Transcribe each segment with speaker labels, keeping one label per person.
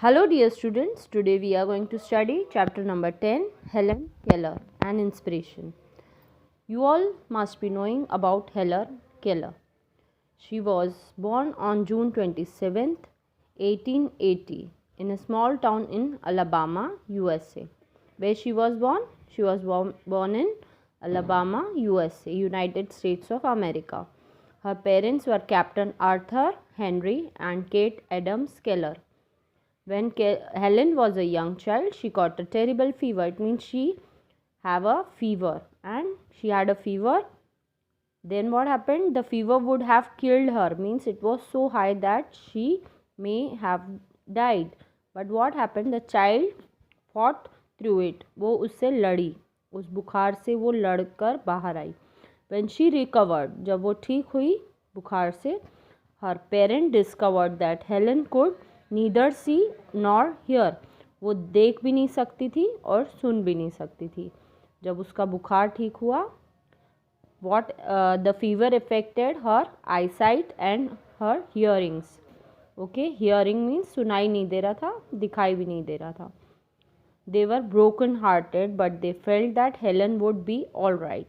Speaker 1: Hello dear students, today we are going to study chapter number 10, Helen Keller, an inspiration. You all must be knowing about Helen Keller. She was born on June 27th, 1880 in a small town in Alabama, USA. Where she was born? She was born in Alabama, USA, United States of America. Her parents were Captain Arthur Henry and Kate Adams Keller. When Helen was a young child, she got a terrible fever. It means she have a fever, and she had a fever. Then what happened? The fever would have killed her. Means it was so high that she may have died. But what happened? The child fought through it. वो उससे लड़ी, उस बुखार से वो लड़कर बाहर आई. When she recovered, जब वो ठीक हुई बुखार से, her parent discovered that Helen could neither see nor hear. वो देख भी नहीं सकती थी और सुन भी नहीं सकती थी. जब उसका बुखार ठीक हुआ, what the fever affected her eyesight and her hearings. Okay, hearing means सुनाई नहीं दे रहा था, दिखाई भी नहीं दे रहा था. They were broken hearted, but they felt that Helen would be all right.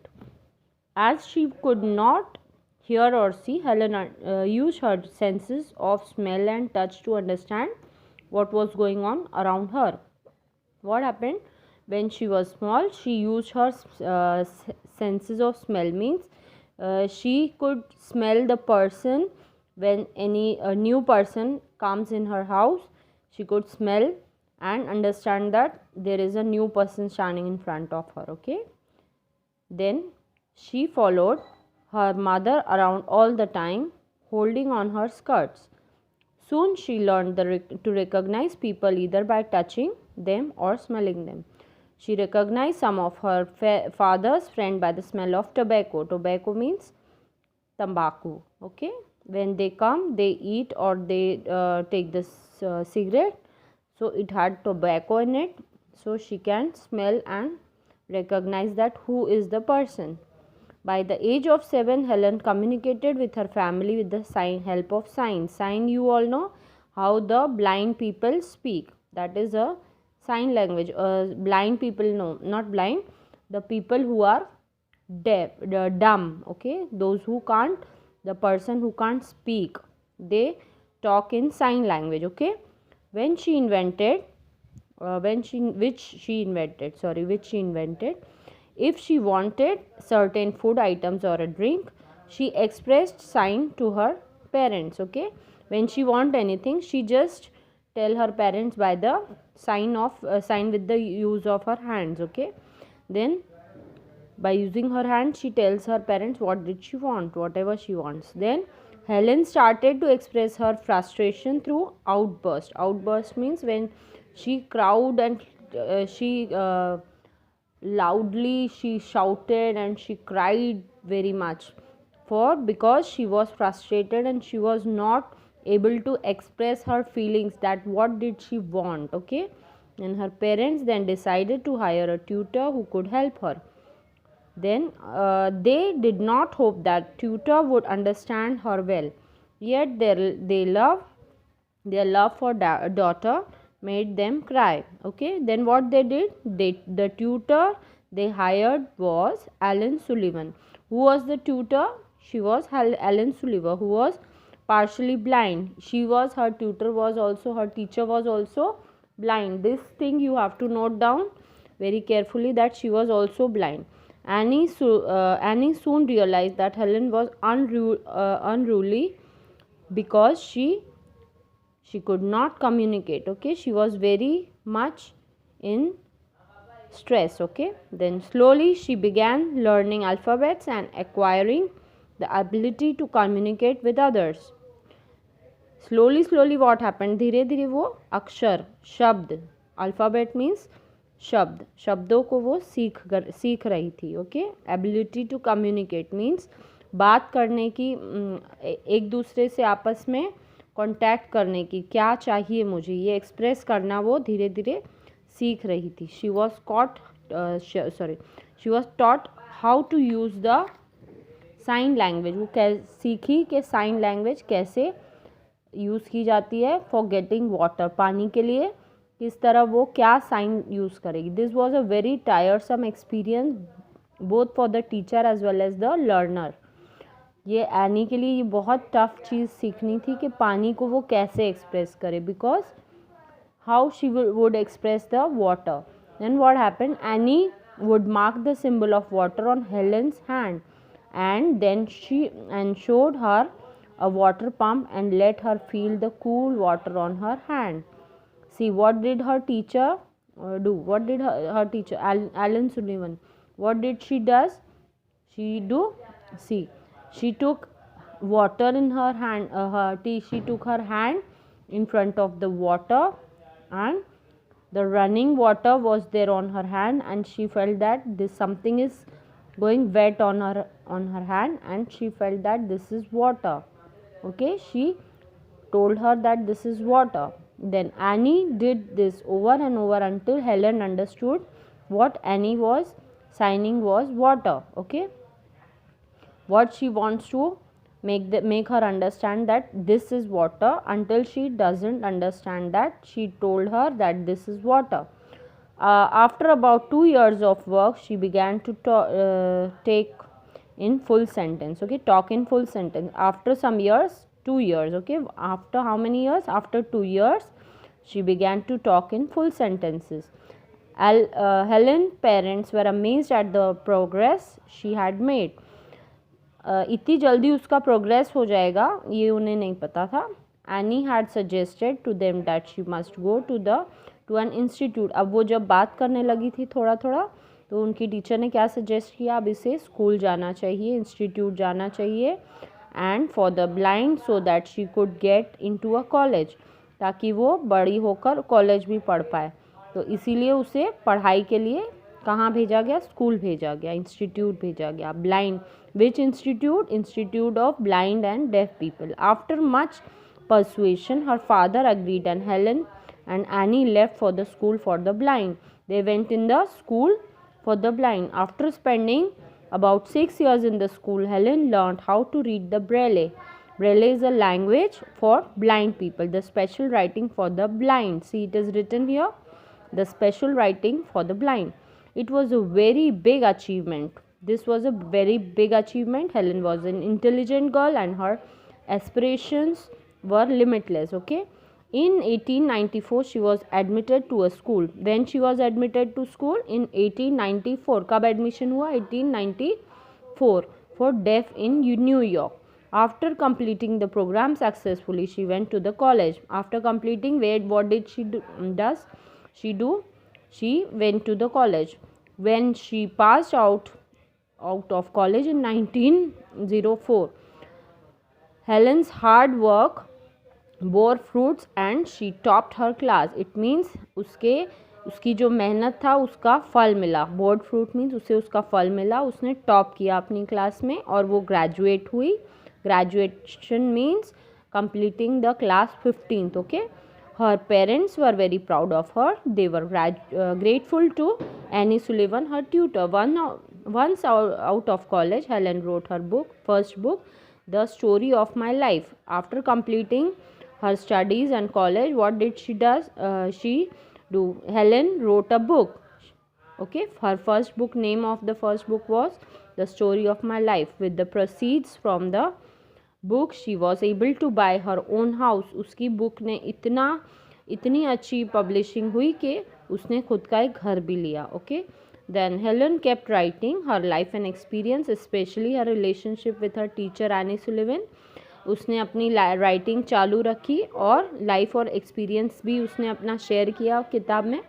Speaker 1: As she could not hear or see, Helen used her senses of smell and touch to understand what was going on around her. What happened? When she was small, she used her senses of smell. Means she could smell the person. When any new person comes in her house, she could smell and understand that there is a new person standing in front of her. Okay, then she followed her mother around all the time, holding on her skirts. Soon she learned to recognize people either by touching them or smelling them. She recognized some of her father's friends by the smell of tobacco. Tobacco means tambaku. Okay, when they come, they eat or they take this cigarette. So it had tobacco in it. So she can smell and recognize that who is the person. By the age of 7, Helen communicated with her family with the help of signs. Sign, you all know how the blind people speak. That is a sign language. Blind people, no, not blind. The people who are deaf, dumb. Okay, those who can't, the person who can't speak, they talk in sign language. Okay, when she invented, which she invented. If she wanted certain food items or a drink, she expressed sign to her parents. Okay, when she want anything, she just tell her parents by the sign with the use of her hands. Okay, then by using her hands, she tells her parents what did she want, whatever she wants. Then Helen started to express her frustration through outburst. Outburst means when she crowd and she loudly she shouted and she cried very much because she was frustrated and she was not able to express her feelings, that what did she want. Okay, and her parents then decided to hire a tutor who could help her. Then they did not hope that tutor would understand her well, yet their love for daughter made them cry. Okay, then what they did, the tutor they hired was Alan Sullivan. Who was the tutor? She was Alan Sullivan, who was partially blind. Her tutor was also, her teacher was also blind. This thing you have to note down very carefully, that she was also blind. Annie soon realized that Helen was unruly because she could not communicate. Okay, she was very much in stress. Okay, then slowly she began learning alphabets and acquiring the ability to communicate with others. Slowly what happened, धीरे धीरे वो अक्षर, शब्द, alphabet means शब्द, शब्दों को वो सीख रही थी. Okay, ability to communicate means बात करने की, एक दूसरे से आपस में कांटेक्ट करने की, क्या चाहिए मुझे, ये एक्सप्रेस करना वो धीरे धीरे सीख रही थी. She was taught how to use the sign language. वो सीखी कि साइन लैंग्वेज कैसे यूज़ की जाती है फॉर गेटिंग वाटर, पानी के लिए किस तरह वो क्या साइन यूज़ करेगी. This was a very tiresome experience both for the teacher as well as the learner. ये एनी के लिए ये बहुत टफ चीज़ सीखनी थी कि पानी को वो कैसे एक्सप्रेस करे, because how she would express the water. Then what happened? Annie would mark the symbol of water on Helen's hand, and then she showed her a water pump and let her feel the cool water on her hand. See, what did her teacher do? What did her teacher, Alan Sullivan, what did she does? She do, see, she took water in her hand, she took her hand in front of the water, and the running water was there on her hand, and she felt that this something is going wet on her hand, and she felt that this is water. Okay, she told her that this is water. Then Annie did this over and over until Helen understood what Annie was signing was water. Okay, what she wants to make her understand that this is water. Until she doesn't understand that, she told her that this is water. After about 2 years of work, she began to take in full sentence. Okay, talk in full sentence. After some years, 2 years. Okay, after how many years? After 2 years, she began to talk in full sentences. Helen's parents were amazed at the progress she had made. इतनी जल्दी उसका progress हो जाएगा ये उन्हें नहीं पता था. Annie had suggested to them that she must go to an institute. अब वो जब बात करने लगी थी थोड़ा थोड़ा, तो उनकी टीचर ने क्या सजेस्ट किया, अब इसे स्कूल जाना चाहिए, इंस्टीट्यूट जाना चाहिए, and for the blind, so that she could get into a college, ताकि वो बड़ी होकर कॉलेज भी पढ़ पाए. तो इसीलिए उसे पढ़ाई के लिए कहाँ भेजा गया, स्कूल भेजा गया, इंस्टीट्यूट भेजा गया. Blind, which institute of blind and deaf people. After much persuasion, her father agreed, and Helen and Annie left for the school for the blind. They went in the school for the blind. After spending about 6 years in the school, Helen learned how to read the Braille. Braille is a language for blind people, the special writing for the blind. See, it is written here, the special writing for the blind. It was a very big achievement. This was a very big achievement. Helen was an intelligent girl and her aspirations were limitless. Okay, in 1894 she was admitted to a school. When she was admitted to school in 1894, कब admission हुआ, 1894, for deaf in New York. After completing the program successfully, she went to the college. After completing, what did she do? She went to the college. When she passed out of college in 1904, Helen's hard work bore fruits and she topped her class. It means उसकी जो मेहनत था उसका फल मिला. Board fruit means उसे उसका फल मिला, उसने टॉप किया अपनी क्लास में और वो ग्रेजुएट हुई. Graduation means completing the class 15th. Okay, her parents were very proud of her. They were grateful to Annie Sullivan, her tutor. Once out of college, Helen wrote her first book, The Story of My Life. After completing her studies and college, what did she do? Helen wrote a book. Okay, her first book, name of the first book was The Story of My Life. With the proceeds from the book, she was able to buy her own house. उसकी book ने इतनी अच्छी publishing हुई कि उसने खुद का एक घर भी लिया. Okay, then Helen kept writing her life and experience, especially her relationship with her teacher Annie Sullivan. उसने अपनी राइटिंग चालू रखी और लाइफ और एक्सपीरियंस भी उसने अपना शेयर किया किताब में,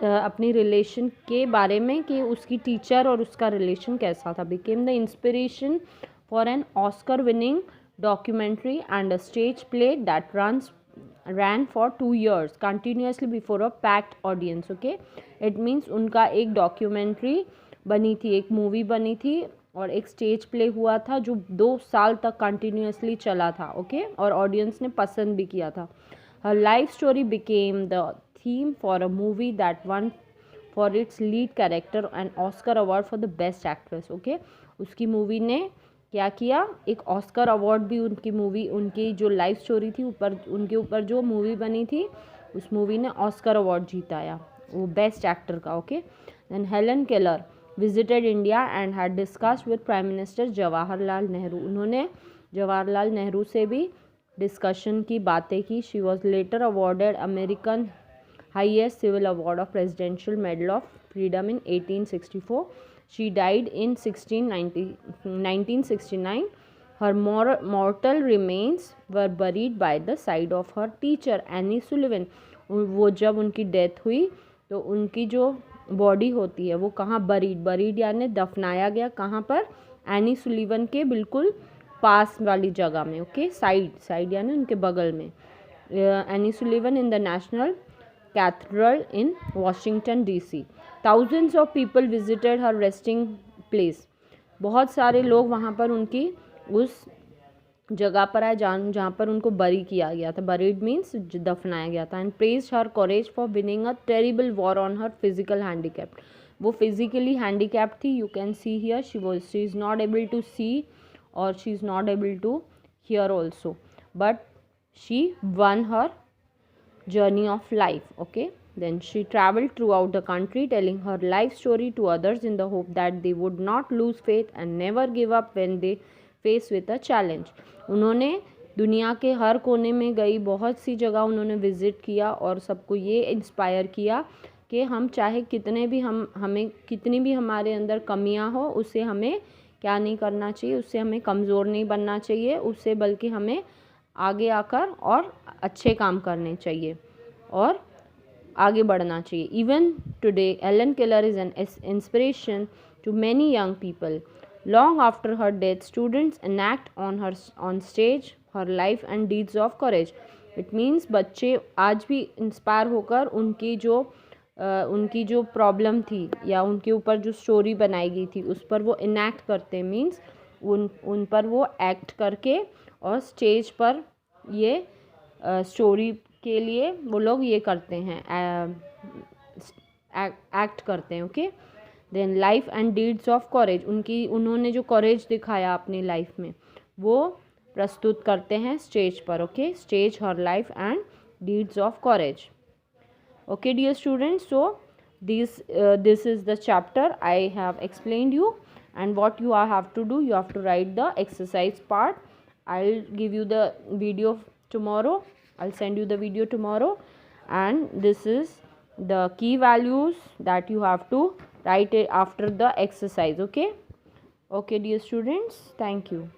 Speaker 1: अपनी रिलेशन के बारे में कि उसकी टीचर और उसका रिलेशन कैसा था. became the inspiration for an Oscar winning documentary and a stage play that ran for 2 years continuously before a packed audience. Okay, it means उनका एक डॉक्यूमेंट्री बनी थी, एक मूवी बनी थी और एक स्टेज प्ले हुआ था जो 2 साल तक कंटिन्यूसली चला था. ओके, और ऑडियंस ने पसंद भी किया था. Her life story became the theme for a movie that won for its lead character an Oscar award for the best actress. Okay, उसकी मूवी ने क्या किया, एक ऑस्कर अवार्ड भी उनकी मूवी, उनकी जो लाइफ स्टोरी थी उनके ऊपर जो मूवी बनी थी उस मूवी ने ऑस्कर अवार्ड जीताया, वो बेस्ट एक्टर का. Okay. Then Helen Keller visited India and had discussed with prime minister Jawaharlal Nehru. उन्होंने जवाहरलाल नेहरू से भी डिस्कशन की, बातें की. She was later awarded American highest civil award of presidential medal of freedom in 1864. She died in 1969. Her mortal remains were buried by the side of her teacher Annie Sullivan. वो जब उनकी death हुई तो उनकी जो body होती है वो कहाँ बरीड यानी दफनाया गया, कहाँ पर, एनी सुलिवन के बिल्कुल पास वाली जगह में. ओके. साइड यानी उनके बगल में. Any Sullivan in the national cathedral in Washington DC. Thousands of people visited her resting place. बहुत सारे लोग वहाँ पर उनकी उस जगह पर आए जहाँ पर उनको बरी किया गया था. बरीड मीन्स दफनाया गया था. And praised her courage for winning a terrible war on her physical handicap. वो फिजिकली हैंडीकैप थी. You can see here she is not able to see और she is not able to hear also, but she won her journey of life. Okay. Then she traveled throughout the country telling her life story to others in the hope that they would not lose faith and never give up when they face with a challenge. उन्होंने दुनिया के हर कोने में गई, बहुत सी जगह उन्होंने visit किया और सबको ये इंस्पायर किया कि हम चाहे कितने भी हमें कितनी भी हमारे अंदर कमियां हो, उससे हमें क्या नहीं करना चाहिए, उससे हमें कमज़ोर नहीं बनना चाहिए, उससे बल्कि हमें आगे आकर और अच्छे काम करने चाहिए और आगे बढ़ना चाहिए. Even today Helen Keller is an inspiration to many young people. Long after her death students enact on stage her life and deeds of courage. It means बच्चे आज भी इंस्पायर होकर उनकी जो प्रॉब्लम थी या उनके ऊपर जो स्टोरी बनाई गई थी उस पर वो इनैक्ट करते, मीन्स उन पर वो एक्ट करके और स्टेज पर ये स्टोरी के लिए वो लोग ये करते हैं, एक्ट करते हैं. Okay. Then life and deeds of courage. उन्होंने जो कॉरेज दिखाया अपनी लाइफ में वो प्रस्तुत करते हैं स्टेज पर. Okay. Stage her life and deeds of courage. Okay dear students, so this is the chapter I have explained you, and what you have to do, you have to write the exercise part. I'll give you the video tomorrow. I'll send you the video tomorrow, and this is the key values that you have to write it after the exercise. Okay dear students, thank you.